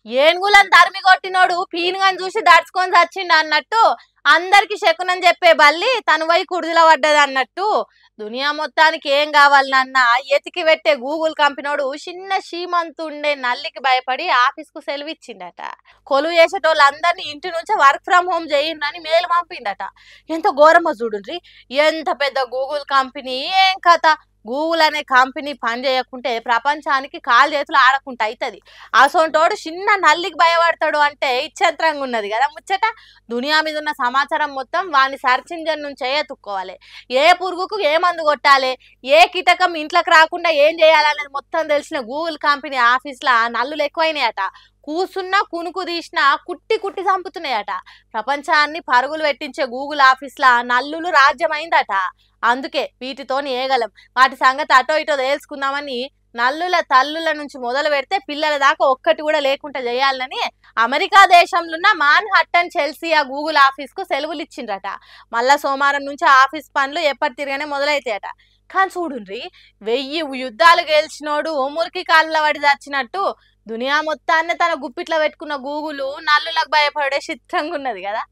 ఏనుగులను తరిమి కొట్టినోడు పీనుగని చూసి దడుచుకొని చచ్చిండు అన్నట్టు అందరికి శకునం చెప్పే బల్లి తను పోయి కుడిదిలో పడ్డది అన్నట్టు దునియా మొత్తానికి ఏం కావాలన్న ఎతికి పెట్టే గూగుల్ కంపెనోడు చిన్న సీమంతు ఉండే నల్లికి భయపడి ఆఫీస్ కు సెలవు ఇచ్చిండట. కొలువు చేసేటోళ్ళందరినీ ఇంటి నుంచే వర్క్ ఫ్రమ్ హోమ్ చేయండి మేలు పంపిండట. ఎంత ఘోరమో చూడుండ్రి. ఎంత పెద్ద గూగుల్ కంపెనీ ఏం కథ. గూగుల్ అనే కంపెనీ పని చేయకుంటే ప్రపంచానికి కాలు చేతులు ఆడకుండా అవుతుంది. అసొంటోడు చిన్న నల్లికి భయపడతాడు అంటే ఇచ్చంత్రంగా ఉన్నది కదా ముచ్చట. దునియా మీద ఉన్న సమాచారం మొత్తం వాని సెర్చ్ ఇంజన్ నుంచే ఎత్తుక్కోవాలి. ఏ పురుగుకు ఏ మందు కొట్టాలి, ఏ కీటకం ఇంట్లోకి రాకుండా ఏం చేయాలనేది మొత్తం తెలిసిన గూగుల్ కంపెనీ ఆఫీస్లో నల్లులు ఎక్కువైనాయట. కూసున్నా కునుకు తీసినా కుట్టి కుట్టి చంపుతున్నాయట. ప్రపంచాన్ని పరుగులు పెట్టించే గూగుల్ ఆఫీస్లో నల్లులు రాజ్యమైందట. అందుకే వీటితోని ఏగలం. వాటి సంగతి అటో ఇటో తెలుసుకుందామని నల్లుల తల్లుల నుంచి మొదలు పెడితే పిల్లల దాకా ఒక్కటి కూడా లేకుండా చేయాలని అమెరికా దేశంలో ఉన్న మాన్ హట్టన్ చెల్సీ ఆ గూగుల్ ఆఫీస్ కు సెలవులు ఇచ్చిండ్రట. మళ్ళా సోమవారం నుంచి ఆఫీస్ పనులు ఎప్పటి తిరగానే మొదలైతాయట. కానీ చూడుండ్రి, 1000 యుద్ధాలు గెలిచినోడు మురికి కాళ్ళ పడి చచ్చినట్టు దునియా మొత్తాన్ని తన గుప్పిట్లో పెట్టుకున్న గూగుల్ నల్లులకు భయపడే చిత్రంగా ఉన్నది కదా.